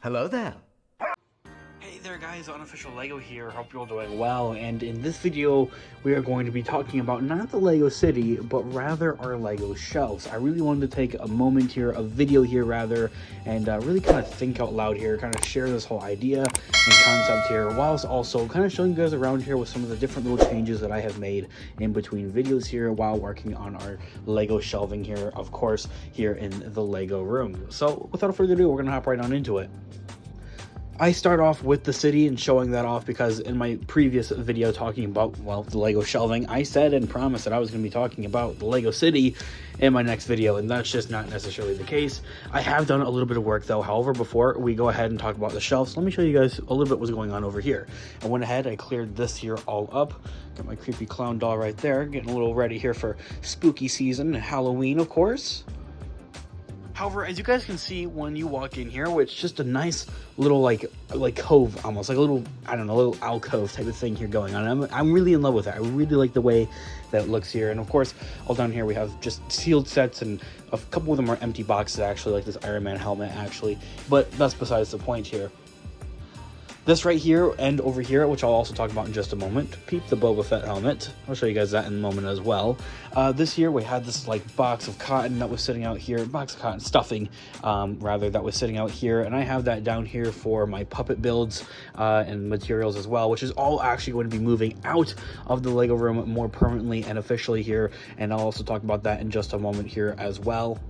Hello there. Hey there guys, Unofficial Lego here, hope you're all doing well, and in this video we are going to be talking about not the Lego city, but rather our Lego shelves. I really wanted to take a moment here, a video here rather, and really kind of think out loud here, kind of share this whole idea and concept here, whilst also kind of showing you guys around here with some of the different little changes that I have made in between videos here while working on our Lego shelving here, of course, here in the Lego room. So without further ado, we're going to hop right on into it. I start off with the city and showing that off because in my previous video talking about, well, the Lego shelving, I said and promised that I was going to be talking about the Lego city in my next video, and that's just not necessarily the case. I have done a little bit of work though. However, before we go ahead and talk about the shelves, let me show you guys a little bit what's going on over here. I went ahead, I cleared this here all up. Got my creepy clown doll right there, getting a little ready here for spooky season, Halloween, of course. However, as you guys can see when you walk in here, which is just a nice little like cove, almost like a little, I don't know, little alcove type of thing here going on. I'm really in love with it. I really like the way that it looks here. And of course, all down here we have just sealed sets, and a couple of them are empty boxes actually, like this Iron Man helmet actually. But that's besides the point here. This right here and over here, which I'll also talk about in just a moment. Peep the Boba Fett helmet. I'll show you guys that in a moment as well. This year we had this like box of cotton that was sitting out here, box of cotton stuffing, rather, that was sitting out here, and I have that down here for my puppet builds and materials as well, which is all actually going to be moving out of the Lego room more permanently and officially here, and I'll also talk about that in just a moment here as well.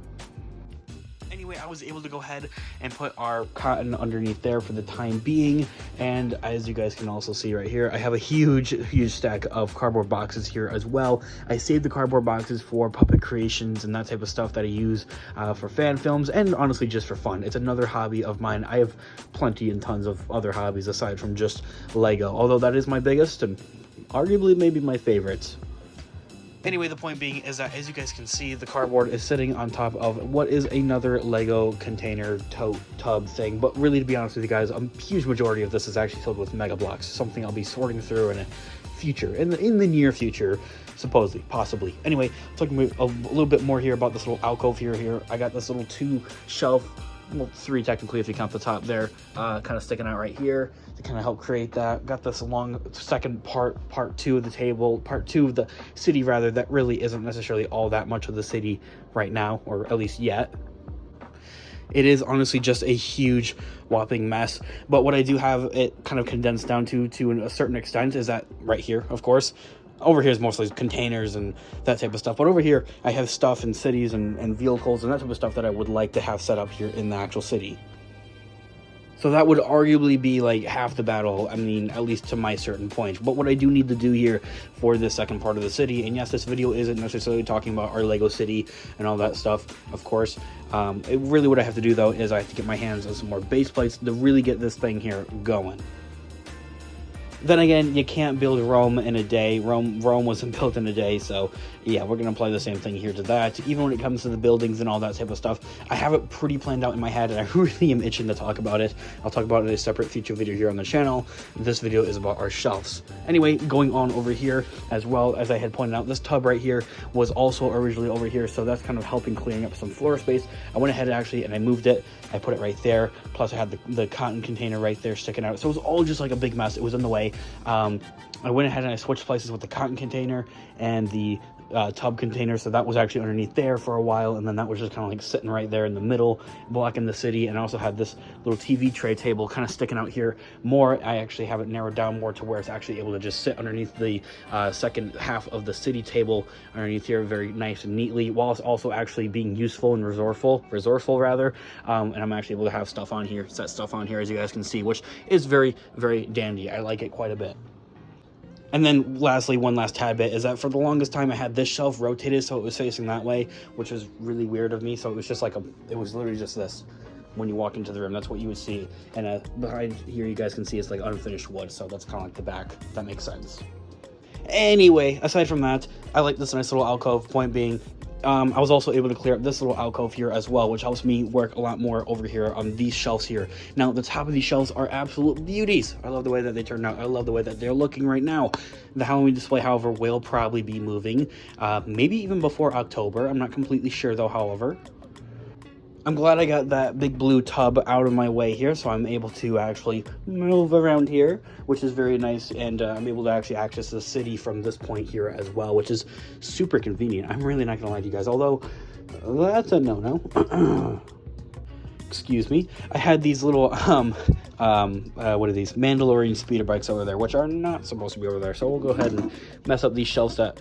Anyway, I was able to go ahead and put our cotton underneath there for the time being, and as you guys can also see right here, I have a huge stack of cardboard boxes here as well. I saved the cardboard boxes for puppet creations and that type of stuff that I use for fan films, and honestly just for fun. It's another hobby of mine. I have plenty and tons of other hobbies aside from just Lego, although that is my biggest and arguably maybe my favorite. Anyway, the point being is that, as you guys can see, the cardboard is sitting on top of what is another Lego container tote tub thing. But really, to be honest with you guys, a huge majority of this is actually filled with Mega Blocks, something I'll be sorting through in a future, in the near future, supposedly, possibly. Anyway, talking a little bit more here about this little alcove here. I got this little 2 shelf, well, 3 technically if you count the top there, kind of sticking out right here to kind of help create that. Got this long second part 2 of the table, part 2 of the city rather, that really isn't necessarily all that much of the city right now, or at least yet. It is honestly just a huge whopping mess, but what I do have it kind of condensed down to a certain extent is that right here, of course. Over here is mostly containers and that type of stuff, but over here I have stuff in cities and vehicles and that type of stuff that I would like to have set up here in the actual city. So that would arguably be like half the battle, I mean, at least to my certain point. But what I do need to do here for this second part of the city, and yes, this video isn't necessarily talking about our Lego city and all that stuff, of course. Really what I have to do though is I have to get my hands on some more base plates to really get this thing here going. Then again, you can't build Rome in a day. Rome wasn't built in a day, so yeah, we're going to apply the same thing here to that. Even when it comes to the buildings and all that type of stuff, I have it pretty planned out in my head, and I really am itching to talk about it. I'll talk about it in a separate future video here on the channel. This video is about our shelves. Anyway, going on over here, as well as I had pointed out, this tub right here was also originally over here, so that's kind of helping clearing up some floor space. I went ahead actually and I moved it. I put it right there, plus I had the cotton container right there sticking out, so it was all just like a big mess. It was in the way. I went ahead and I switched places with the cotton container and the tub container, so that was actually underneath there for a while, and then that was just kind of like sitting right there in the middle, blocking the city. And I also had this little TV tray table kind of sticking out here more. I actually have it narrowed down more to where it's actually able to just sit underneath the second half of the city table underneath here, very nice and neatly, while it's also actually being useful and resourceful rather. And I'm actually able to have stuff on here, set stuff on here, as you guys can see, which is very dandy. I like it quite a bit. And then lastly, one last tad bit is that for the longest time I had this shelf rotated so it was facing that way, which was really weird of me. So it was just like it was literally just this. When you walk into the room, that's what you would see. And behind here you guys can see it's like unfinished wood, so that's kind of like the back. That makes sense. Anyway, aside from that, I like this nice little alcove. Point being, I was also able to clear up this little alcove here as well, which helps me work a lot more over here on these shelves here. Now, the top of these shelves are absolute beauties. I love the way that they turned out. I love the way that they're looking right now. The Halloween display, however, will probably be moving, maybe even before October. I'm not completely sure though, however. I'm glad I got that big blue tub out of my way here, so I'm able to actually move around here, which is very nice, and I'm able to actually access the city from this point here as well, which is super convenient. I'm really not gonna lie to you guys, although that's a no-no. Excuse me. I had these little what are these Mandalorian speeder bikes over there, which are not supposed to be over there, so we'll go ahead and mess up these shelves that,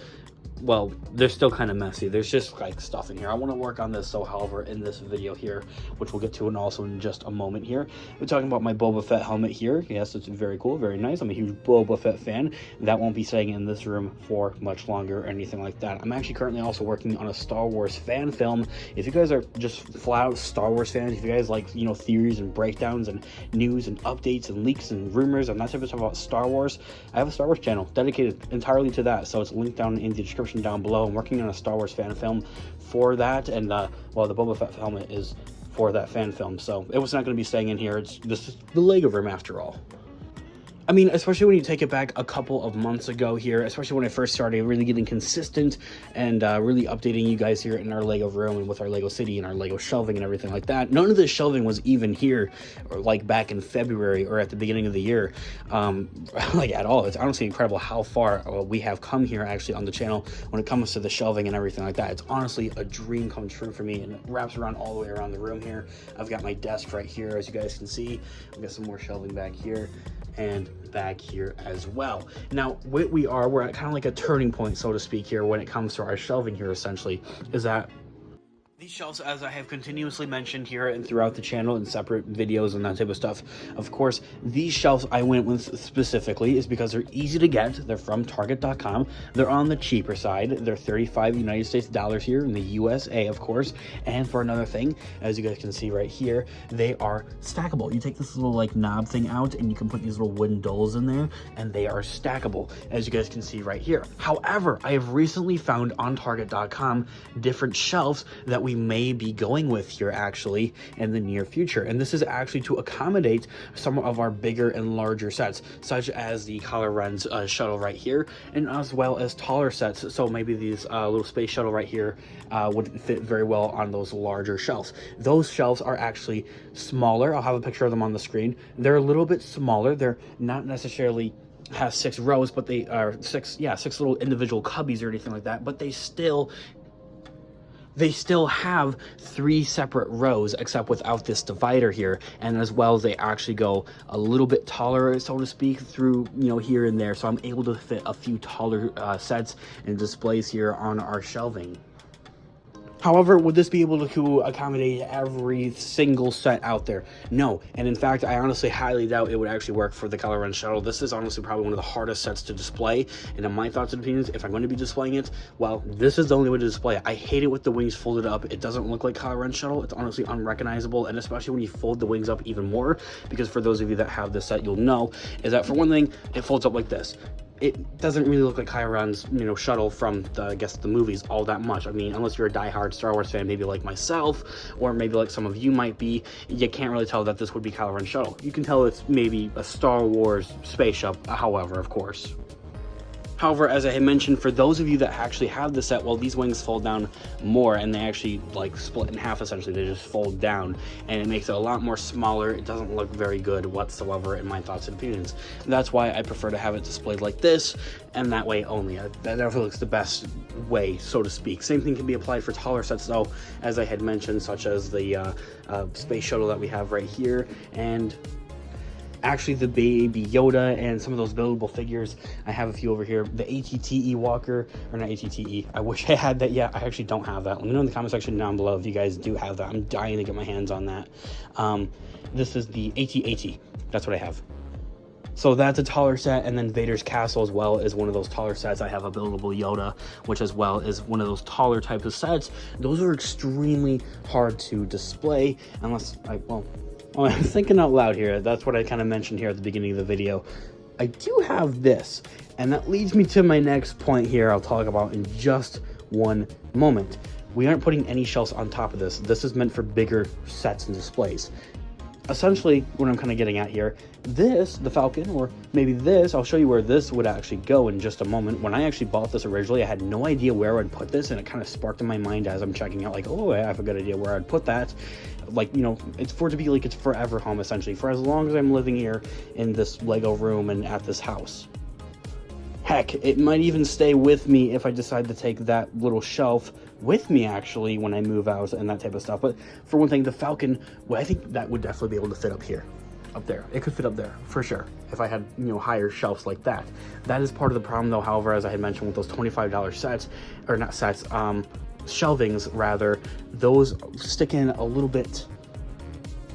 well, they're still kind of messy. There's just like stuff in here. I want to work on this, so however, in this video here, which we'll get to and also in just a moment here, we're talking about my Boba Fett helmet here. Yes, it's very cool, very nice. I'm a huge Boba Fett fan. That won't be staying in this room for much longer or anything like that. I'm actually currently also working on a Star Wars fan film. If you guys are just flat out Star Wars fans, if you guys like, you know, theories and breakdowns and news and updates and leaks and rumors and that type of stuff about Star Wars, I have a Star Wars channel dedicated entirely to that, so it's linked down in the description down below. I'm working on a Star Wars fan film for that, and well, the Boba Fett helmet is for that fan film, so it was not going to be staying in here. This is the Lego room after all. I mean, especially when you take it back a couple of months ago here, especially when I first started really getting consistent and really updating you guys here in our Lego room and with our Lego city and our Lego shelving and everything like that. None of this shelving was even here, or like back in February or at the beginning of the year, like at all. It's honestly incredible how far we have come here actually on the channel when it comes to the shelving and everything like that. It's honestly a dream come true for me, and it wraps around all the way around the room here. I've got my desk right here, as you guys can see. I've got some more shelving back here and back here as well. Now, we're at kind of like a turning point, so to speak, here when it comes to our shelving here, essentially, is that these shelves, as I have continuously mentioned here and throughout the channel in separate videos and that type of stuff, of course, these shelves I went with specifically is because they're easy to get. They're from Target.com. They're on the cheaper side. They're 35 United States dollars here in the USA, of course. And for another thing, as you guys can see right here, they are stackable. You take this little like knob thing out and you can put these little wooden dolls in there, and they are stackable, as you guys can see right here. However, I have recently found on Target.com different shelves that we may be going with here actually in the near future, and this is actually to accommodate some of our bigger and larger sets, such as the Kylo Ren's shuttle right here, and as well as taller sets. So maybe these little space shuttle right here would fit very well on those larger shelves. Those shelves are actually smaller. I'll have a picture of them on the screen. They're a little bit smaller. They're not necessarily have 6 rows, but they are six little individual cubbies or anything like that, but they still have 3 separate rows, except without this divider here, and as well as they actually go a little bit taller, so to speak, through, you know, here and there, so I'm able to fit a few taller sets and displays here on our shelving. However, would this be able to accommodate every single set out there? No, and in fact, I honestly highly doubt it would actually work for the Kylo Ren shuttle. This is honestly probably one of the hardest sets to display, and in my thoughts and opinions, if I'm going to be displaying it, well, this is the only way to display it. I hate it with the wings folded up. It doesn't look like Kylo Ren shuttle. It's honestly unrecognizable, and especially when you fold the wings up even more, because for those of you that have this set, you'll know, is that for one thing, it folds up like this. It doesn't really look like Kylo Ren's, you know, shuttle from the, I guess, the movies all that much. I mean, unless you're a diehard Star Wars fan, maybe like myself, or maybe like some of you might be, you can't really tell that this would be Kylo Ren's shuttle. You can tell it's maybe a Star Wars spaceship, however, of course. However, as I had mentioned, for those of you that actually have the set, well, these wings fold down more, and they actually like split in half essentially. They just fold down, and it makes it a lot more smaller. It doesn't look very good whatsoever in my thoughts and opinions. That's why I prefer to have it displayed like this, and that way only. That definitely looks the best way, so to speak. Same thing can be applied for taller sets though, as I had mentioned, such as the space shuttle that we have right here, and actually the baby Yoda and some of those buildable figures. I have a few over here. The ATTE Walker, or not ATTE, I wish I had that. Yeah, I actually don't have that. Let me know in the comment section down below if you guys do have that. I'm dying to get my hands on that. This is the AT-AT. That's what I have. So that's a taller set, and then Vader's Castle as well is one of those taller sets. I have a buildable Yoda, which as well is one of those taller types of sets. Those are extremely hard to display unless I'm thinking out loud here. That's what I kind of mentioned here at the beginning of the video. I do have this, and that leads me to my next point here I'll talk about in just one moment. We aren't putting any shelves on top of this. This is meant for bigger sets and displays. essentially what I'm kind of getting at here, this, the Falcon, or maybe this, I'll show you where this would actually go in just a moment. When I actually bought this originally, I had no idea where I'd put this, and it kind of sparked in my mind as I'm checking out, like, oh, I have a good idea where I'd put that. Like, you know, it's for it to be like it's forever home, essentially, for as long as I'm living here in this Lego room and at this house. Heck, it might even stay with me if I decide to take that little shelf with me, actually, when I move out and that type of stuff. But for one thing, the Falcon, well, I think that would definitely be able to fit up here. Up there. It could fit up there, for sure, if I had, you know, higher shelves like that. That is part of the problem, though, however, as I had mentioned with those $25 sets, or not sets, shelvings, rather, those stick in a little bit,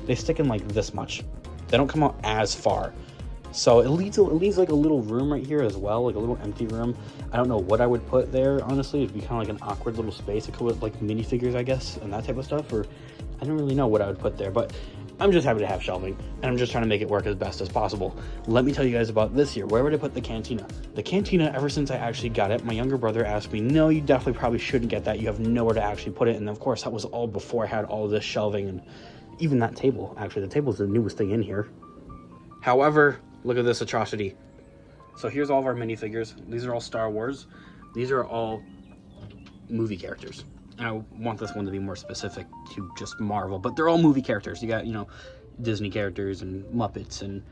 they stick in like this much. They don't come out as far. So it leaves like a little room right here as well, like a little empty room. I don't know what I would put there, honestly. It'd be kind of like an awkward little space. It could with like minifigures, I guess, and that type of stuff. Or I don't really know what I would put there, but I'm just happy to have shelving, and I'm just trying to make it work as best as possible. Let me tell you guys about this here. Where would I put the cantina? The cantina, ever since I actually got it, my younger brother asked me, no, you definitely probably shouldn't get that. You have nowhere to actually put it. And of course, that was all before I had all this shelving and even that table. Actually, the table's the newest thing in here. However, look at this atrocity. So here's all of our minifigures. These are all Star Wars. These are all movie characters. And I want this one to be more specific to just Marvel, but they're all movie characters. You got, you know, Disney characters and Muppets and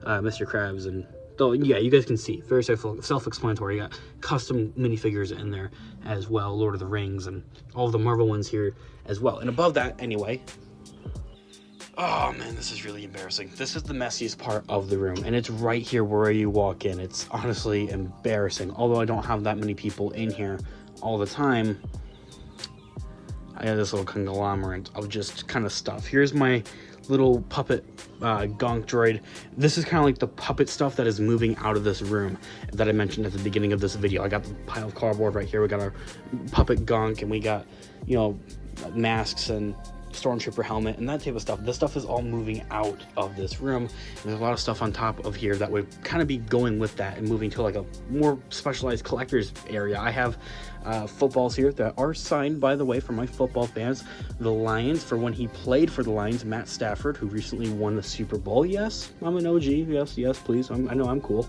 Mr. Krabs, and yeah, you guys can see, very self-explanatory. You got custom minifigures in there as well, Lord of the Rings, and all of the Marvel ones here as well. And above that, anyway, oh man, this is really embarrassing. This is the messiest part of the room, and it's right here where you walk in. It's honestly embarrassing. Although I don't have that many people in here all the time, I have this little conglomerate of just kind of stuff. Here's my little puppet gonk droid. This is kind of like the puppet stuff that is moving out of this room that I mentioned at the beginning of this video. I got the pile of cardboard right here. We got our puppet gonk, and we got, you know, masks and stormtrooper helmet and that type of stuff. This stuff is all moving out of this room, and there's a lot of stuff on top of here that would kind of be going with that and moving to like a more specialized collector's area. I have footballs here that are signed, by the way, for my football fans. The Lions, for when he played for the Lions, Matt Stafford, who recently won the Super Bowl. Yes, I'm an OG. Yes, please. I know I'm cool.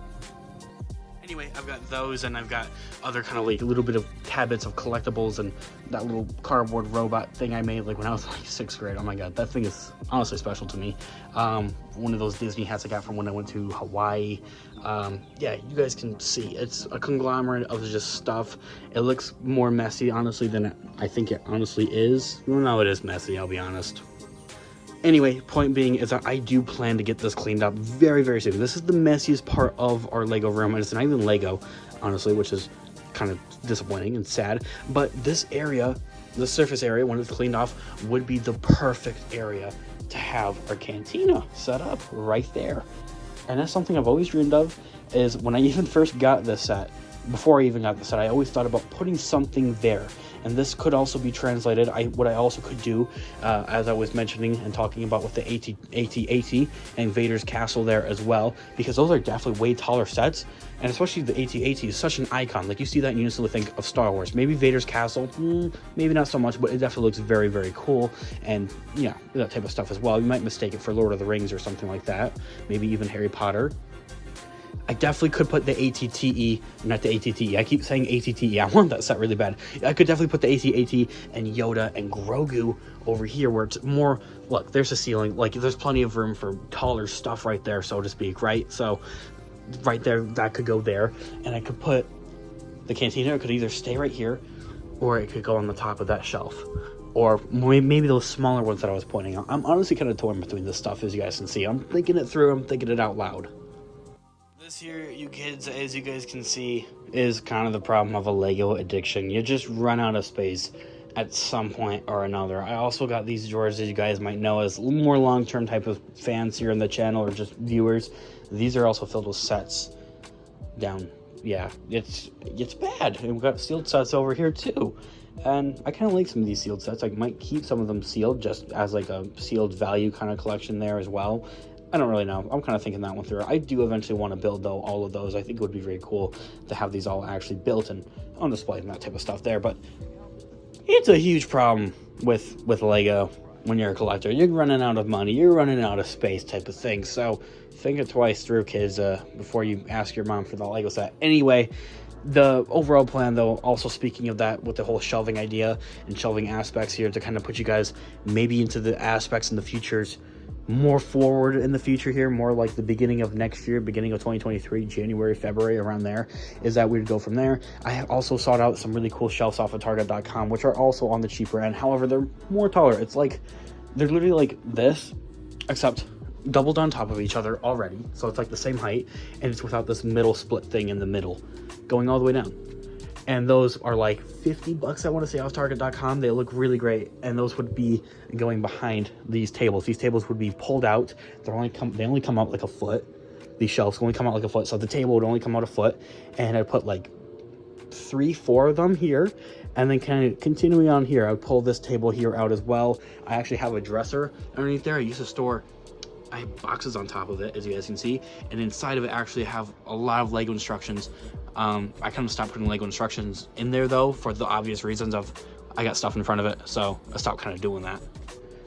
Anyway, I've got those, and I've got other kind of like a little bit of habits of collectibles, and that little cardboard robot thing I made like when I was like 6th grade. Oh my god, that thing is honestly special to me. One of those Disney hats I got from when I went to Hawaii. Yeah, you guys can see it's a conglomerate of just stuff. It looks more messy, honestly, than I think it honestly is. Well, no, it is messy, I'll be honest. Anyway, point being is that I do plan to get this cleaned up very, very soon. This is the messiest part of our Lego room, and it's not even Lego, honestly, which is kind of disappointing and sad. But this area, the surface area, when it's cleaned off, would be the perfect area to have our cantina set up right there. And that's something I've always dreamed of, is when I even first got this set, before I even got the set, I always thought about putting something there. And this could also be translated. What I also could do, as I was mentioning and talking about with the AT-AT and Vader's castle there as well, because those are definitely way taller sets, and especially the AT-AT is such an icon. Like, you see that and you instantly think of Star Wars. Maybe Vader's castle, maybe not so much, but it definitely looks very, very cool, and yeah, that type of stuff as well. You might mistake it for Lord of the Rings or something like that, maybe even Harry Potter. I definitely could put the AT-TE, not the AT-TE, I keep saying AT-TE, I want that set really bad. I could definitely put the AT-AT and Yoda and Grogu over here where it's more, look, there's a ceiling, like there's plenty of room for taller stuff right there, so to speak, right? So right there, that could go there, and I could put the cantina. It could either stay right here, or it could go on the top of that shelf, or maybe those smaller ones that I was pointing out. I'm honestly kind of torn between this stuff, as you guys can see. I'm thinking it through, I'm thinking it out loud. This here, you kids, as you guys can see, is kind of the problem of a Lego addiction. You just run out of space at some point or another. I also got these drawers, as you guys might know, as more long-term type of fans here on the channel, or just viewers. These are also filled with sets down. Yeah, it's bad. And we've got sealed sets over here too. And I kind of like some of these sealed sets. I might keep some of them sealed just as like a sealed value kind of collection there as well. I don't really know. I'm kind of thinking that one through. I do eventually want to build, though, all of those. I think it would be very cool to have these all actually built and on display and that type of stuff there. But it's a huge problem with Lego. when you're a collector. You're running out of money, you're running out of space type of thing. So think it twice through, kids, before you ask your mom for the Lego set. Anyway, the overall plan, though, also speaking of that, with the whole shelving idea and shelving aspects here, to kind of put you guys maybe into the aspects in the futures, more forward in the future here, more like the beginning of next year, beginning of 2023, January, February, around there, is that we'd go from there. I have also sought out some really cool shelves off of target.com, which are also on the cheaper end. However, they're more taller. It's like, they're literally like this, except doubled on top of each other already. So it's like the same height, and it's without this middle split thing in the middle, going all the way down. And those are like 50 bucks, I want to say, off target.com. They look really great, and those would be going behind these tables. These tables would be pulled out. They only come out like a foot. These shelves only come out like a foot, so the table would only come out a foot. And I'd put like 3-4 of them here, and then kind of continuing on here, I would pull this table here out as well. I actually have a dresser underneath there. I used to store, I have boxes on top of it, as you guys can see, and inside of it actually have a lot of Lego instructions. I kind of stopped putting Lego instructions in there, though, for the obvious reasons of I got stuff in front of it, so I stopped kind of doing that.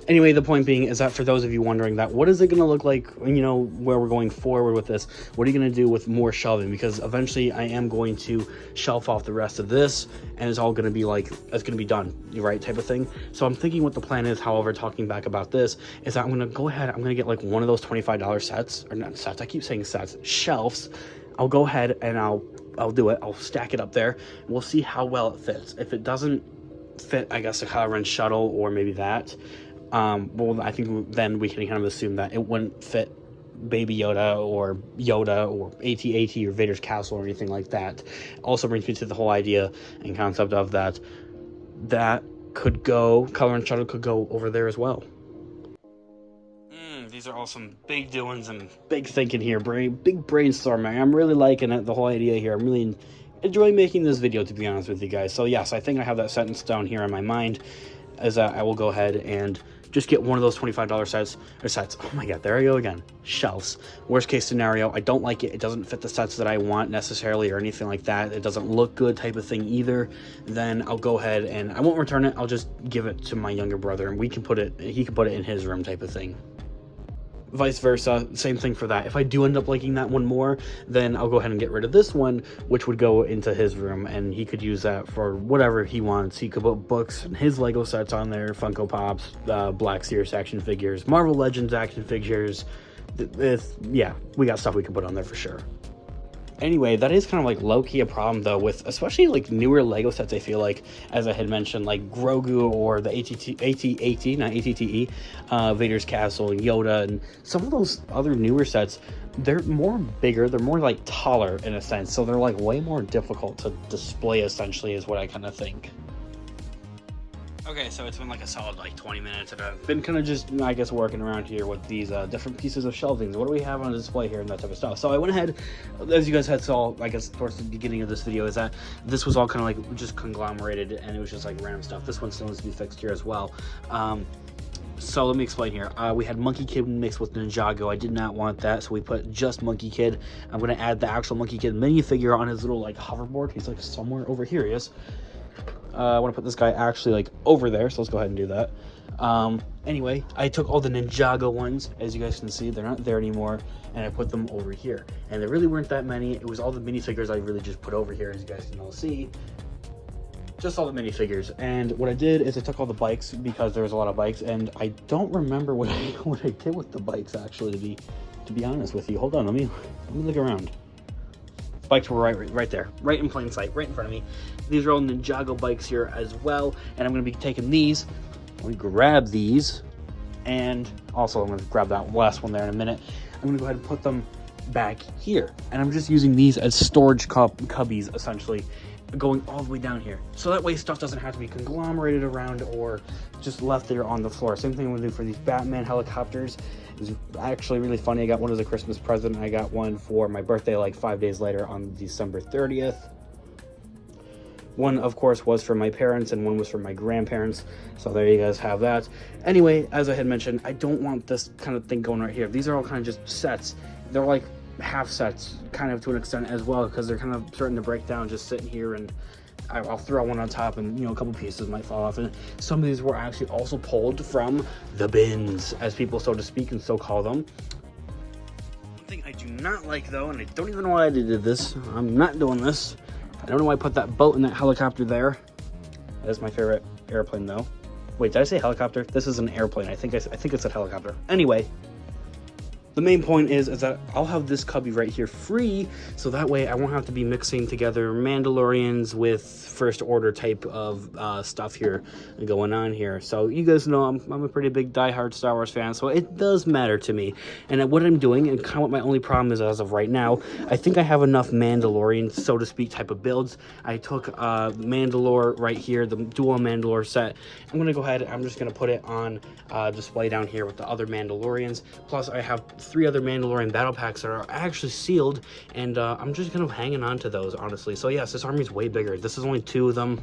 Anyway, the point being is that for those of you wondering that, what is it going to look like, you know, where we're going forward with this? What are you going to do with more shelving? Because eventually I am going to shelf off the rest of this, and it's all going to be like, it's going to be done, right, type of thing. So I'm thinking what the plan is, however, talking back about this, is that I'm going to go ahead, I'm going to get like one of those $25 sets, or not sets, I keep saying sets, shelves. I'll go ahead and I'll do it. I'll stack it up there. We'll see how well it fits. If it doesn't fit, I guess, a Kylo Ren shuttle or maybe that, well, I think then we can kind of assume that it wouldn't fit Baby Yoda or AT-AT or Vader's castle or anything like that. Also brings me to the whole idea and concept of that could go, Kylo Ren shuttle could go over there as well. These are all some big doings and big thinking here, big brainstorming. I'm really liking it, the whole idea here. I'm really enjoying making this video, to be honest with you guys. So yes, I think I have that set in stone here in my mind, as I will go ahead and just get one of those $25 sets. Oh my god, there I go again. Shelves. Worst case scenario, I don't like it. It doesn't fit the sets that I want necessarily or anything like that. It doesn't look good type of thing either. Then I'll go ahead and I won't return it. I'll just give it to my younger brother, and he can put it in his room type of thing. Vice versa, same thing for that. If I do end up liking that one more, then I'll go ahead and get rid of this one, which would go into his room, and he could use that for whatever he wants. He could put books and his Lego sets on there, Funko Pops, Black Series action figures, Marvel Legends action figures. Yeah, we got stuff we can put on there for sure. Anyway, that is kind of like low-key a problem, though, with especially like newer Lego sets. I feel like, as I had mentioned, like Grogu or the AT-AT, Vader's castle and Yoda, and some of those other newer sets, they're more bigger, they're more like taller in a sense, so they're like way more difficult to display, essentially, is what I kind of think. Okay, so it's been like a solid like 20 minutes, and I've been kind of just, I guess, working around here with these different pieces of shelving. What do we have on display here and that type of stuff? So I went ahead, as you guys had saw, I guess, towards the beginning of this video, is that this was all kind of like just conglomerated, and it was just like random stuff. This one still needs to be fixed here as well. So let me explain here. We had Monkey Kid mixed with Ninjago. I did not want that, so we put just Monkey Kid. I'm going to add the actual Monkey Kid minifigure on his little like hoverboard. He's like somewhere over here. He is. I want to put this guy actually like over there, so let's go ahead and do that. Anyway, I took all the Ninjago ones, as you guys can see, they're not there anymore, and I put them over here. And there really weren't that many. It was all the minifigures I really just put over here, as you guys can all see. Just all the minifigures. And what I did is I took all the bikes, because there was a lot of bikes, and I don't remember what I did with the bikes, actually, to be honest with you. Hold on, let me look around. Bikes were right there, right in plain sight, right in front of me. These are all Ninjago bikes here as well, and I'm going to be taking these. Let me grab these, and also I'm going to grab that last one there in a minute. I'm going to go ahead and put them back here, and I'm just using these as storage cubbies, essentially, going all the way down here, so that way stuff doesn't have to be conglomerated around or just left there on the floor. Same thing I'm going to do for these Batman helicopters. It was actually really funny. I got one as a Christmas present. I got one for my birthday like 5 days later on December 30th. One, of course, was for my parents, and one was for my grandparents. So there you guys have that. Anyway, as I had mentioned, I don't want this kind of thing going right here. These are all kind of just sets. They're like half sets, kind of, to an extent as well, because they're kind of starting to break down, just sitting here and I'll throw one on top and, you know, a couple pieces might fall off. And some of these were actually also pulled from the bins, as people so to speak and so call them. One thing I do not like though, and I don't even know why I did this, I'm not doing this. I don't know why I put that boat and that helicopter there. That is my favorite airplane though. Wait, did I say helicopter? This is an airplane. I think it said helicopter. Anyway, the main point is that I'll have this cubby right here free, so that way I won't have to be mixing together Mandalorians with First Order type of stuff here going on here. So you guys know I'm a pretty big diehard Star Wars fan, so it does matter to me. And what I'm doing, and kind of what my only problem is as of right now, I think I have enough Mandalorian, so to speak, type of builds. I took Mandalore right here, the dual Mandalore set. I'm going to go ahead, I'm just going to put it on display down here with the other Mandalorians. Plus I have 3 other Mandalorian battle packs that are actually sealed, and I'm just kind of hanging on to those, honestly. So yes, this army's way bigger. This is only 2 of them.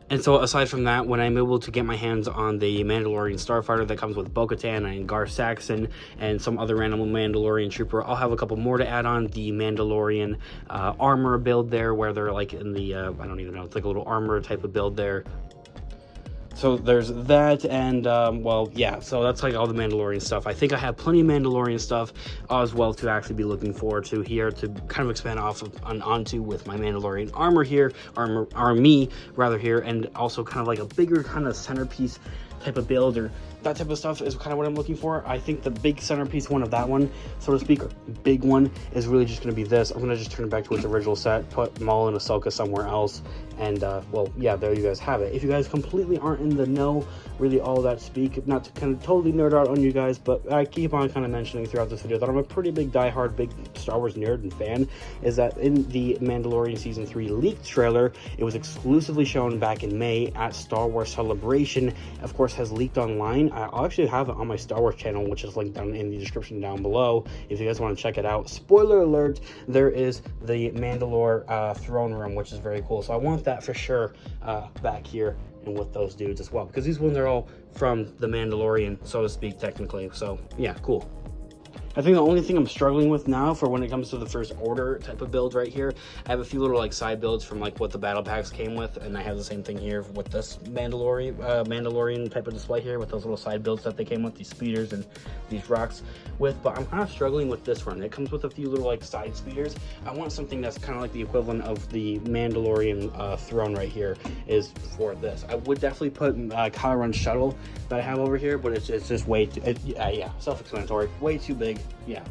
And so aside from that, when I'm able to get my hands on the Mandalorian Starfighter that comes with Bo-Katan and Gar Saxon and some other random Mandalorian trooper, I'll have a couple more to add on. The Mandalorian armor build there, where they're like in the, I don't even know, it's like a little armor type of build there. So there's that, and well, yeah, so that's like all the Mandalorian stuff. I think I have plenty of Mandalorian stuff as well to actually be looking forward to here, to kind of expand off of onto with my Mandalorian armor here, army rather here, and also kind of like a bigger kind of centerpiece type of build, or that type of stuff is kind of what I'm looking for. I think the big centerpiece one of that one, so to speak, or big one, is really just going to be this. I'm going to just turn it back to its original set, put Maul and Ahsoka somewhere else, and well, yeah, there you guys have it. If you guys completely aren't in the know, really all that speak, not to kind of totally nerd out on you guys, but I keep on kind of mentioning throughout this video that I'm a pretty big diehard big Star Wars nerd and fan, is that in the Mandalorian Season 3 leaked trailer, it was exclusively shown back in May at Star Wars Celebration, of course has leaked online. I'll actually have it on my Star Wars channel, which is linked down in the description down below if you guys want to check it out. Spoiler alert, there is the Mandalore throne room, which is very cool, so I want that for sure back here and with those dudes as well, because these ones are all from the Mandalorian, so to speak, technically. So yeah, cool. I think the only thing I'm struggling with now for when it comes to the First Order type of build right here, I have a few little like side builds from like what the battle packs came with, and I have the same thing here with this Mandalorian type of display here with those little side builds that they came with, these speeders and these rocks with, but I'm kind of struggling with this one. It comes with a few little like side speeders. I want something that's kind of like the equivalent of the Mandalorian throne right here is for this. I would definitely put Kylo Ren's shuttle that I have over here, but it's just way too, yeah, self-explanatory, way too big. Yeah.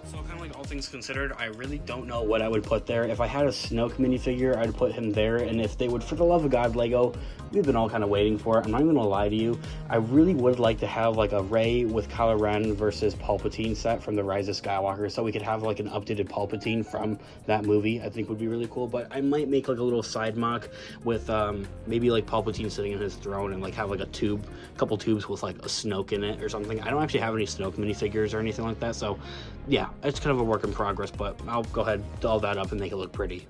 So kind of like all things considered, I really don't know what I would put there. If I had a Snoke minifigure, I'd put him there, and if they would, for the love of God, Lego, we've been all kind of waiting for it. I'm not even gonna lie to you. I really would like to have like a Rey with Kylo Ren versus Palpatine set from the Rise of Skywalker, so we could have like an updated Palpatine from that movie. I think would be really cool. But I might make like a little side mock with maybe like Palpatine sitting in his throne and like have like a couple tubes with like a Snoke in it or something. I don't actually have any Snoke minifigures or anything like that, so yeah, it's kind of a work in progress, but I'll go ahead, doll that up and make it look pretty.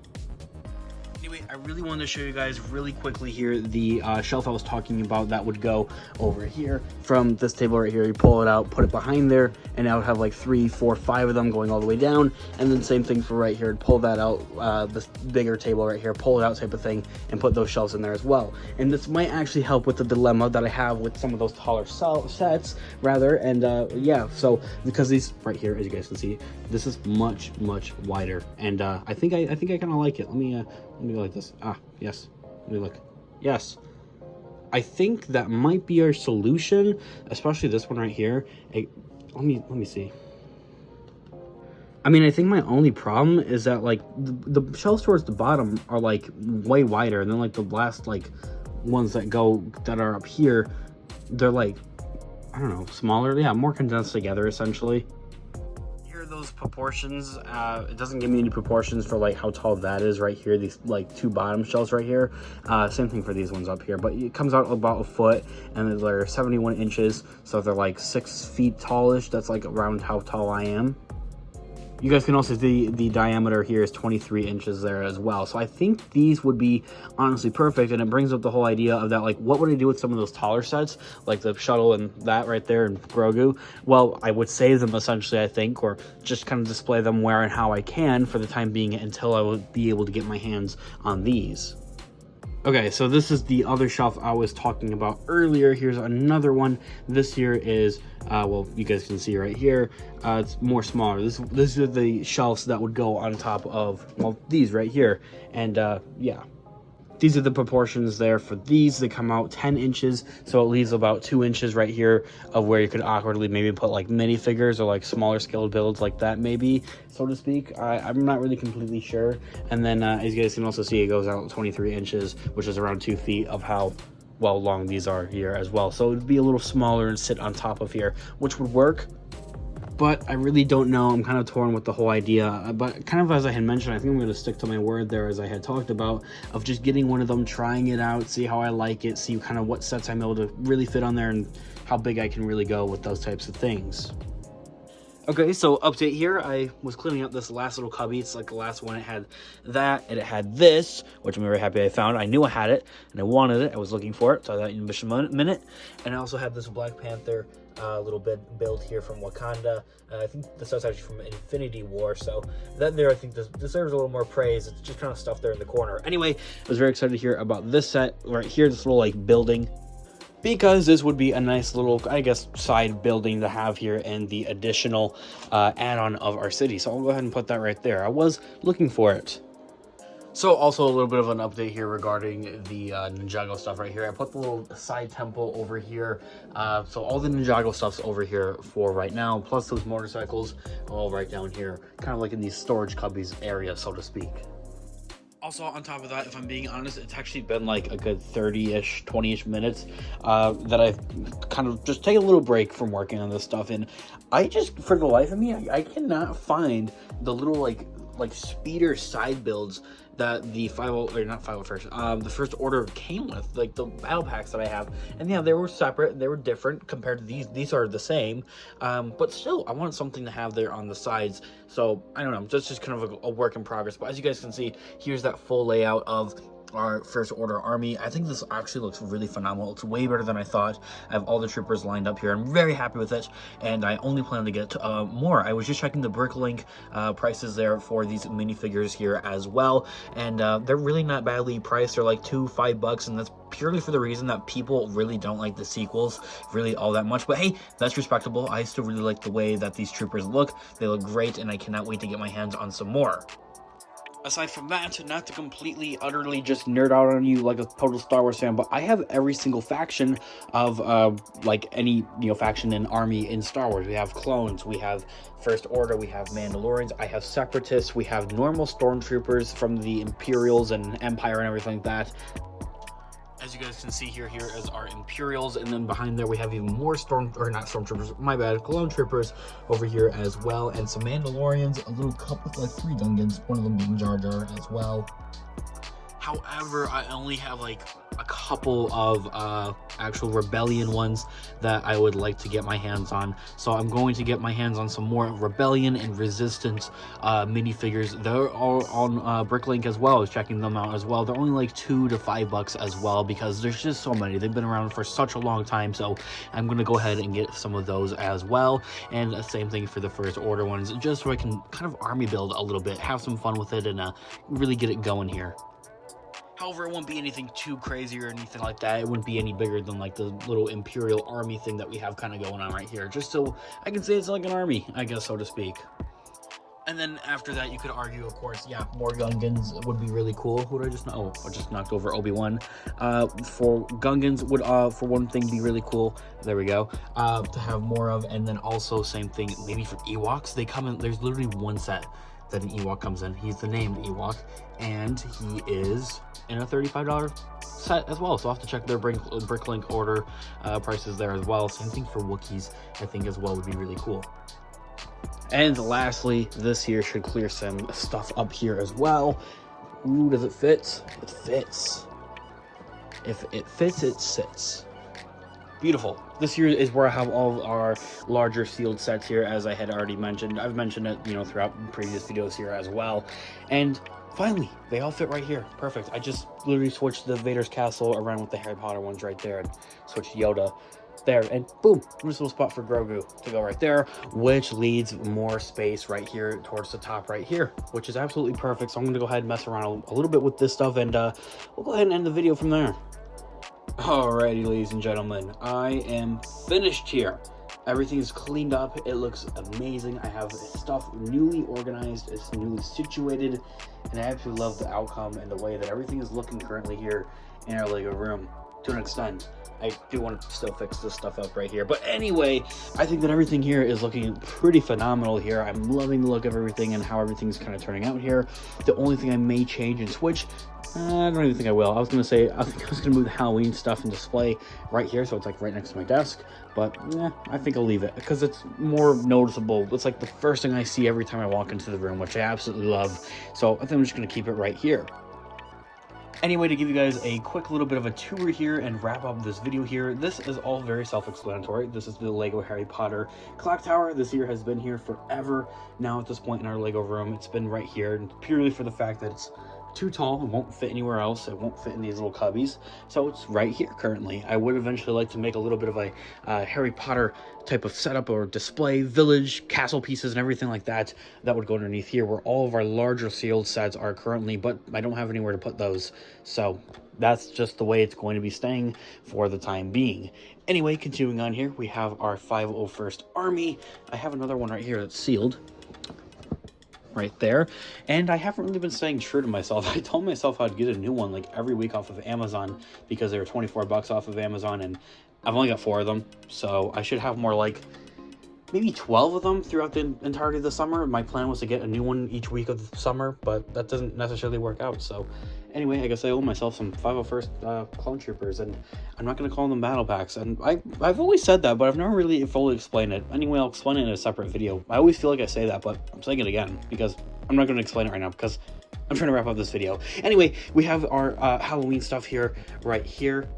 Anyway, I really wanted to show you guys really quickly here the shelf I was talking about that would go over here from this table right here. You pull it out, put it behind there, and I would have like 3, 4, 5 of them going all the way down, and then same thing for right here. Pull that out, this bigger table right here, pull it out type of thing, and put those shelves in there as well. And this might actually help with the dilemma that I have with some of those taller sets, rather, and yeah, so because these right here, as you guys can see, this is much wider, and I think I kind of like it. Let me go like this. Yes. Let me look. Yes. I think that might be our solution, especially this one right here. Let me see. I mean, I think my only problem is that like the shelves towards the bottom are like way wider, and then like the last like ones that are up here, they're like, I don't know, smaller. Yeah, more condensed together essentially. Those proportions, it doesn't give me any proportions for like how tall that is right here, these like 2 bottom shelves right here. Same thing for these ones up here, but it comes out about a foot, and they're 71 inches, so they're like 6 feet tallish. That's like around how tall I am. You guys can also see the diameter here is 23 inches there as well. So I think these would be honestly perfect, and it brings up the whole idea of that, like, what would I do with some of those taller sets, like the shuttle and that right there and Grogu? Well, I would save them essentially, I think, or just kind of display them where and how I can for the time being until I would be able to get my hands on these. Okay, so this is the other shelf I was talking about earlier. Here's another one. This here is, well, you guys can see right here, it's more smaller. These are the shelves that would go on top of, well, these right here. And yeah, these are the proportions there for these. They come out 10 inches, so it leaves about 2 inches right here of where you could awkwardly maybe put like minifigures or like smaller scale builds like that, maybe, so to speak. I'm not really completely sure. And then as you guys can also see, it goes out 23 inches, which is around 2 feet of how well long these are here as well. So it would be a little smaller and sit on top of here, which would work. But I really don't know. I'm kind of torn with the whole idea. But kind of as I had mentioned, I think I'm going to stick to my word there, as I had talked about, of just getting one of them, trying it out, see how I like it, see kind of what sets I'm able to really fit on there and how big I can really go with those types of things. Okay, so update here. I was cleaning up this last little cubby. It's like the last one. It had that, and it had this, which I'm very happy I found. I knew I had it, and I wanted it. I was looking for it, so I thought in just a minute. And I also have this Black Panther little build here from Wakanda. I think this is actually from Infinity War, so that there I think deserves a little more praise. It's just kind of stuff there in the corner. Anyway, I was very excited to hear about this set right here, this little like building, because this would be a nice little, I guess, side building to have here in the additional add-on of our city. So I'll go ahead and put that right there. I was looking for it. So also a little bit of an update here regarding the Ninjago stuff right here. I put the little side temple over here. So all the Ninjago stuff's over here for right now, plus those motorcycles all right down here, kind of like in these storage cubbies area, so to speak. Also, on top of that, if I'm being honest, it's actually been like a good 30-ish, 20-ish minutes that I've kind of just taken a little break from working on this stuff. And I just, for the life of me, I cannot find the little like speeder side builds that the the First Order came with, like the battle packs that I have. And yeah, they were separate, they were different compared to these. These are the same, but still, I wanted something to have there on the sides. So I don't know, that's just kind of a work in progress. But as you guys can see, here's that full layout of our First Order army. I think this actually looks really phenomenal. It's way better than I thought. I have all the troopers lined up here. I'm very happy with it, and I only plan to get more. I was just checking the Bricklink prices there for these minifigures here as well, and they're really not badly priced. They're like $5, and that's purely for the reason that people really don't like the sequels really all that much. But hey, that's respectable. I still really like the way that these troopers look. They look great, and I cannot wait to get my hands on some more. Aside from that, not to completely, utterly just nerd out on you like a total Star Wars fan, but I have every single faction of, like any, faction and army in Star Wars. We have clones, we have First Order, we have Mandalorians, I have Separatists, we have normal Stormtroopers from the Imperials and Empire and everything like that. As you guys can see here is our Imperials, and then behind there we have even more clone troopers over here as well, and some Mandalorians, a little couple, like 3 Gungans, one of them being Jar Jar as well. However, I only have like a couple of actual Rebellion ones that I would like to get my hands on. So I'm going to get my hands on some more Rebellion and Resistance minifigures. They're all on Bricklink as well. I was checking them out as well. They're only like $2 to $5 as well, because there's just so many. They've been around for such a long time, so I'm going to go ahead and get some of those as well. And the same thing for the First Order ones, just so I can kind of army build a little bit, have some fun with it, and really get it going here. However, it won't be anything too crazy or anything like that. It wouldn't be any bigger than like the little Imperial army thing that we have kind of going on right here. Just so I can say it's like an army, I guess, so to speak. And then after that, you could argue, of course, yeah, more Gungans would be really cool. Who did I just know? Oh, I just knocked over Obi-Wan. For Gungans would, for one thing, be really cool. There we go. To have more of. And then also, same thing, maybe for Ewoks. They come in, there's literally one set that an Ewok comes in. He's the named Ewok, and he is in a $35 set as well. So I'll have to check their Bricklink order prices there as well. Same thing for Wookiees, I think, as well, would be really cool. And lastly, this here should clear some stuff up here as well. Ooh, does it fit? It fits. If it fits, it sits. Beautiful. This here is where I have all of our larger sealed sets here, as I had already mentioned. I've mentioned it, throughout previous videos here as well. And finally, they all fit right here. Perfect. I just literally switched the Vader's castle around with the Harry Potter ones right there and switched Yoda. there, and boom, nice little spot for Grogu to go right there, which leads more space right here towards the top right here, which is absolutely perfect. So I'm gonna go ahead and mess around a little bit with this stuff, and we'll go ahead and end the video from there. Alrighty, ladies and gentlemen, I am finished here. Everything is cleaned up. It looks amazing. I have stuff newly organized, it's newly situated, and I absolutely love the outcome and the way that everything is looking currently here in our Lego room. To an extent, I do want to still fix this stuff up right here, but anyway, I think that everything here is looking pretty phenomenal here. I'm loving the look of everything and how everything's kind of turning out here. The only thing I may change and switch, I don't even think I will. I was gonna say, I think I was gonna move the Halloween stuff and display right here, so it's like right next to my desk, but I think I'll leave it because it's more noticeable. It's like the first thing I see every time I walk into the room, which I absolutely love. So I think I'm just gonna keep it right here. Anyway, to give you guys a quick little bit of a tour here and wrap up this video here, this is all very self-explanatory. This is the Lego Harry Potter clock tower. This here has been here forever now at this point in our Lego room. It's been right here, and purely for the fact that it's too tall, it won't fit anywhere else, it won't fit in these little cubbies, so it's right here currently. I would eventually like to make a little bit of a Harry Potter type of setup or display, village, castle pieces and everything like that would go underneath here where all of our larger sealed sets are currently, but I don't have anywhere to put those, so that's just the way it's going to be staying for the time being. Anyway, continuing on here, we have our 501st Army. I have another one right here that's sealed right there, and I haven't really been staying true to myself. I told myself I'd get a new one like every week off of Amazon because they were 24 bucks off of Amazon, and I've only got 4 of them, so I should have more like maybe 12 of them throughout the entirety of the summer. My plan was to get a new one each week of the summer, but that doesn't necessarily work out. So anyway, I guess I owe myself some 501st Clone Troopers, and I'm not going to call them battle packs. And I've always said that, but I've never really fully explained it. Anyway, I'll explain it in a separate video. I always feel like I say that, but I'm saying it again because I'm not going to explain it right now because I'm trying to wrap up this video. Anyway, we have our Halloween stuff here, right here,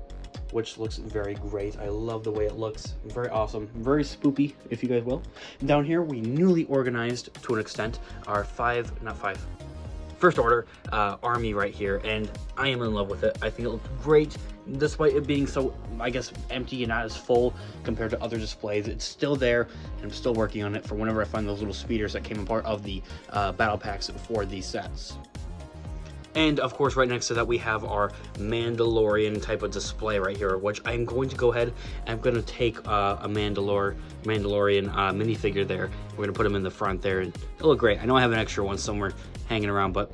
which looks very great. I love the way it looks. Very awesome. Very spoopy, if you guys will. Down here, we newly organized, to an extent, our First Order army right here, and I am in love with it. I think it looks great. Despite it being so, I guess, empty and not as full compared to other displays, it's still there, and I'm still working on it for whenever I find those little speeders that came a part of the battle packs for these sets. And of course, right next to that, we have our Mandalorian type of display right here, which I'm going to go ahead and I'm going to take a Mandalorian minifigure there. We're going to put him in the front there, and it'll look great. I know I have an extra one somewhere hanging around, but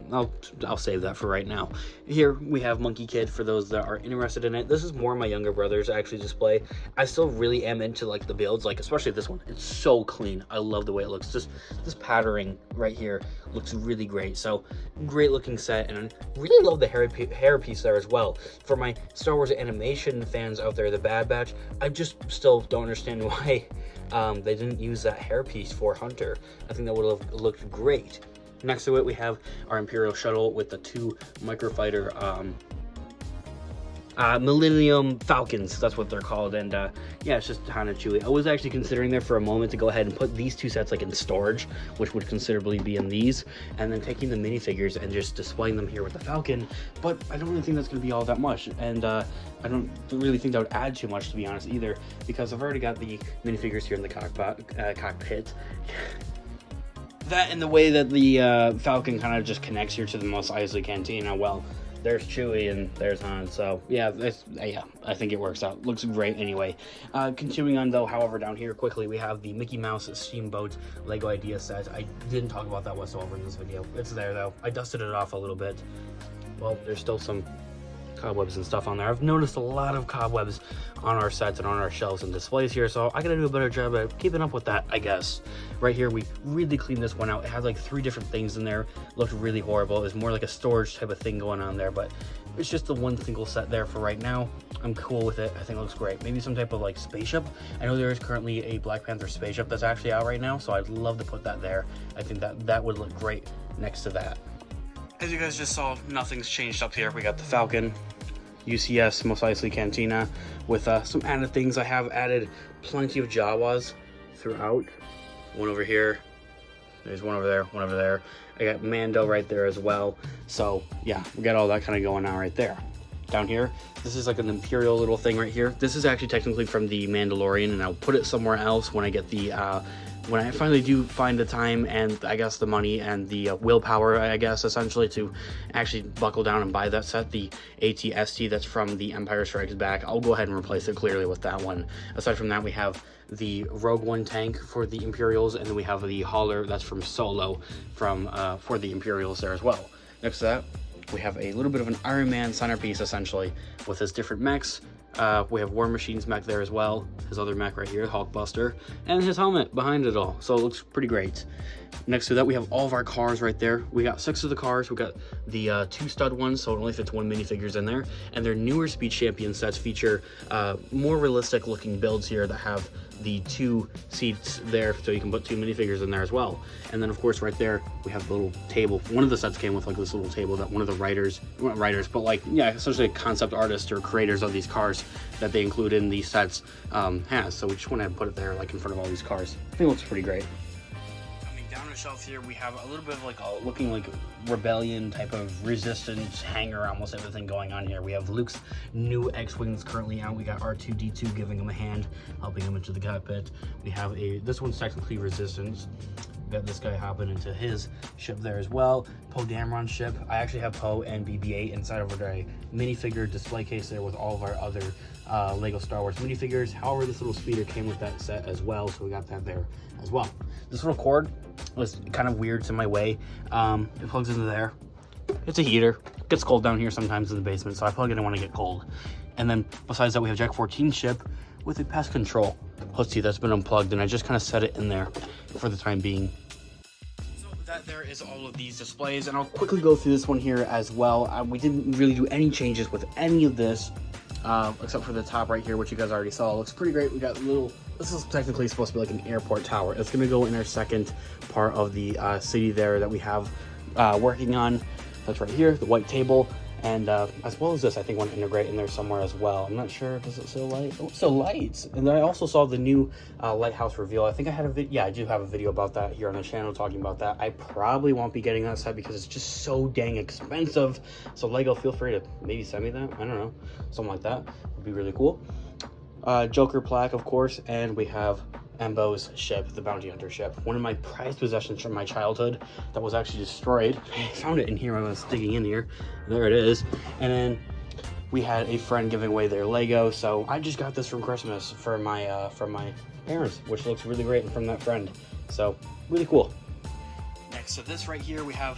I'll save that for right now. Here we have Monkey Kid for those that are interested in it. This is more my younger brother's actually display. I still really am into like the builds, like especially this one. It's so clean. I love the way it looks. Just this patterning right here looks really great. So great looking set, and I really love the hair piece there as well. For my Star Wars animation fans out there, the Bad Batch, I just still don't understand why they didn't use that hair piece for Hunter. I think that would have looked great. Next to it, we have our Imperial Shuttle with the 2 microfighter Millennium Falcons, that's what they're called, and yeah, it's just kind of chewy. I was actually considering there for a moment to go ahead and put these 2 sets like in storage, which would considerably be in these, and then taking the minifigures and just displaying them here with the Falcon, but I don't really think that's going to be all that much, and I don't really think that would add too much, to be honest, either, because I've already got the minifigures here in the cockpit. That and the way that the Falcon kind of just connects here to the Mos Eisley Cantina, well, there's Chewie and there's Han, so yeah, I think it works out. Looks great anyway. Continuing on though, however, down here quickly, we have the Mickey Mouse Steamboat Lego Idea set. I didn't talk about that whatsoever in this video. It's there though. I dusted it off a little bit. Well, there's still some cobwebs and stuff on there. I've noticed a lot of cobwebs on our sets and on our shelves and displays here, so I gotta do a better job at keeping up with that, I guess. Right here, we really cleaned this one out. It had like 3 different things in there. Looked really horrible. It was more like a storage type of thing going on there, but it's just the one single set there for right now. I'm cool with it. I think it looks great. Maybe some type of like spaceship. I know there is currently a Black Panther spaceship that's actually out right now, so I'd love to put that there. I think that would look great next to that. As you guys just saw, nothing's changed up here. We got the Falcon, UCS, Mos Eisley Cantina, with some added things. I have added plenty of Jawas throughout. One over here, there's one over there, one over there. I got Mando right there as well. So yeah, we got all that kind of going on right there. down here. This is like an Imperial little thing right here. This is actually technically from the Mandalorian, and I'll put it somewhere else when I get the when I finally do find the time and I guess the money and the willpower, I guess, essentially, to actually buckle down and buy that set, the AT-ST that's from the Empire Strikes Back. I'll go ahead and replace it clearly with that one. Aside from that, we have the Rogue One tank for the Imperials, and then we have the hauler that's from Solo from for the Imperials there as well. Next to that, we have a little bit of an Iron Man centerpiece, essentially, with his different mechs. We have War Machine's mech there as well, his other mech right here, Hulkbuster, and his helmet behind it all, so it looks pretty great. Next to that, we have all of our cars right there. We got 6 of the cars. We got the 2 stud ones, so it only fits 1 minifigures in there, and their newer Speed Champion sets feature more realistic looking builds here that have the 2 seats there, so you can put 2 minifigures in there as well. And then of course right there we have the little table. One of the sets came with like this little table that one of the writers, not writers, but like, yeah, essentially concept artists or creators of these cars that they include in these sets has. So we just want to put it there like in front of all these cars. I think it looks pretty great. Down the shelf here, we have a little bit of like a looking like rebellion type of resistance hangar, almost everything going on here. We have Luke's new X-Wing that's currently out. We got R2-D2 giving him a hand, helping him into the cockpit. We have this one's technically resistance. We got this guy hopping into his ship there as well. Poe Dameron's ship. I actually have Poe and BB-8 inside of a minifigure display case there with all of our other Lego Star Wars minifigures. However, this little speeder came with that set as well, so we got that there as well. This little cord was kind of weird, it's in my way. It plugs into there. It's a heater. It gets cold down here sometimes in the basement, so I plug it in when I get cold. And then besides that, we have Jack 14's ship with a pest control hoodie that's been unplugged, and I just kind of set it in there for the time being. So that there is all of these displays, and I'll quickly go through this one here as well. We didn't really do any changes with any of this, except for the top right here, which you guys already saw. It looks pretty great. We got a little, this is technically supposed to be like an airport tower. It's going to go in our second part of the city there that we have working on. That's right here, the white table. And as well as this, I think want to integrate in there somewhere as well. I'm not sure. Does it still light? Oh, it still lights. And then I also saw the new lighthouse reveal. I think I had a video. Yeah, I do have a video about that here on the channel talking about that. I probably won't be getting that set because it's just so dang expensive. So Lego, feel free to maybe send me that. I don't know. Something like that would be really cool. Joker plaque, of course. And we have Embo's ship, the bounty hunter ship. One of my prized possessions from my childhood that was actually destroyed. I found it in here when I was digging in here. There it is. And then we had a friend giving away their Lego, so I just got this from Christmas for my from my parents, which looks really great, and from that friend. So really cool. Next to this right here, we have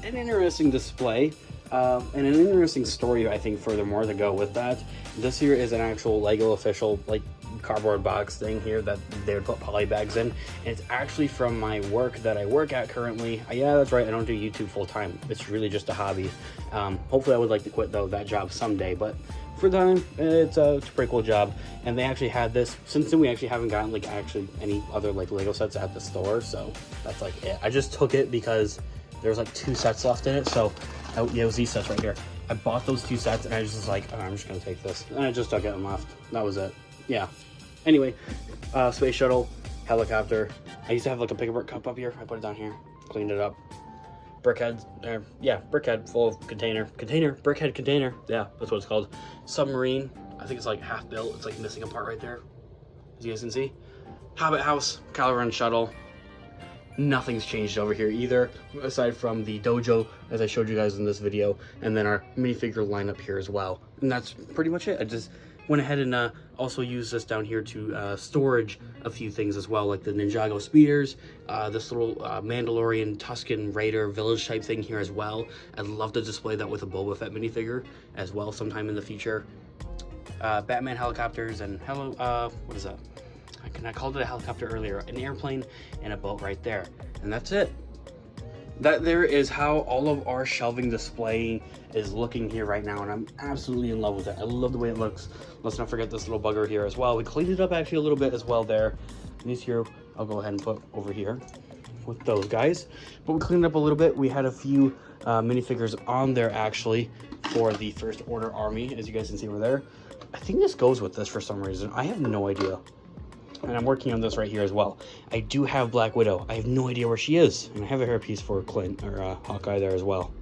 an interesting display and an interesting story, I think, furthermore to go with that. This here is an actual Lego official like cardboard box thing here that they would put poly bags in, and it's actually from my work that I work at currently. Yeah, that's right, I don't do YouTube full-time. It's really just a hobby. Hopefully I would like to quit though that job someday, but for the time it's a pretty cool job. And they actually had this. Since then we actually haven't gotten like actually any other like Lego sets at the store, so that's like it. I just took it because there's like 2 sets left in it, so yeah, it was these sets right here. I bought those 2 sets and I was just like, oh, I'm just gonna take this, and I just took it and left. That was it. Yeah. Anyway, space shuttle, helicopter. I used to have like a pick-a-brick cup up here. I put it down here, cleaned it up. Brickhead, yeah, brickhead full of brickhead container. Yeah, that's what it's called. Submarine. I think it's like half built. It's like missing a part right there, as you guys can see. Hobbit house, Kylo Ren shuttle. Nothing's changed over here either, aside from the dojo, as I showed you guys in this video, and then our minifigure lineup here as well. And that's pretty much it. I just went ahead and also used this down here to storage a few things as well, like the Ninjago speeders, this little Mandalorian Tusken Raider village type thing here as well. I'd love to display that with a Boba Fett minifigure as well sometime in the future. Batman helicopters and what is that? I called it a helicopter earlier, an airplane and a boat right there, and that's it. That there is how all of our shelving display is looking here right now, and I'm absolutely in love with it. I love the way it looks. Let's not forget this little bugger here as well. We cleaned it up actually a little bit as well there. These here I'll go ahead and put over here with those guys, but we cleaned it up a little bit. We had a few minifigures on there actually for the First Order Army, as you guys can see over there. I think this goes with this for some reason. I have no idea. And I'm working on this right here as well. I do have Black Widow. I have no idea where she is. And I have a hairpiece for Clint, or Hawkeye there as well.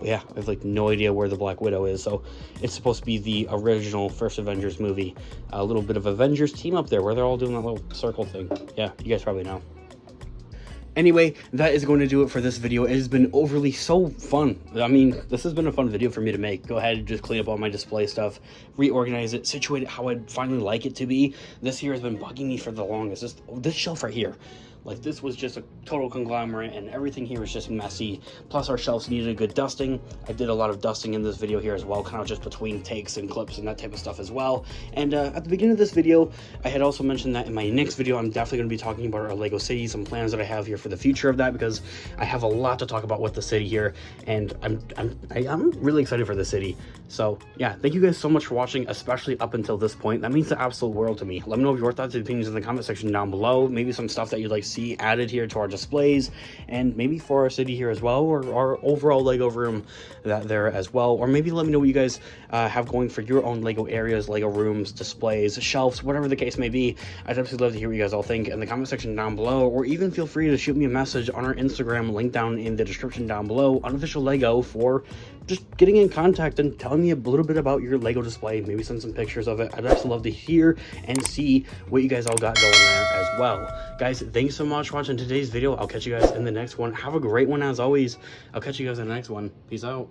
yeah, I have like no idea where the Black Widow is. So it's supposed to be the original first Avengers movie. A little bit of Avengers team up there where they're all doing that little circle thing. Yeah, you guys probably know. Anyway, that is going to do it for this video. It has been overly so fun. I mean, this has been a fun video for me to make. Go ahead and just clean up all my display stuff, reorganize it, situate it how I'd finally like it to be. This here has been bugging me for the longest. This shelf right here. Like, this was just a total conglomerate, and everything here is just messy. Plus, our shelves needed a good dusting. I did a lot of dusting in this video here as well, kind of just between takes and clips and that type of stuff as well. And at the beginning of this video, I had also mentioned that in my next video, I'm definitely going to be talking about our Lego city, some plans that I have here for the future of that, because I have a lot to talk about with the city here, and I'm really excited for the city. So yeah, thank you guys so much for watching, especially up until this point. That means the absolute world to me. Let me know your thoughts and opinions in the comment section down below. Maybe some stuff that you'd like to see added here to our displays, and maybe for our city here as well, or our overall Lego room that there as well. Or maybe let me know what you guys have going for your own Lego areas, Lego rooms, displays, shelves, whatever the case may be. I'd absolutely love to hear what you guys all think in the comment section down below, or even feel free to shoot me a message on our Instagram, link down in the description down below, Unofficial Lego, for just getting in contact and telling me a little bit about your Lego display. Maybe send some pictures of it. I'd actually love to hear and see what you guys all got going there as well. Guys, thanks so much for watching today's video. I'll catch you guys in the next one. Have a great one as always. I'll catch you guys in the next one. Peace out.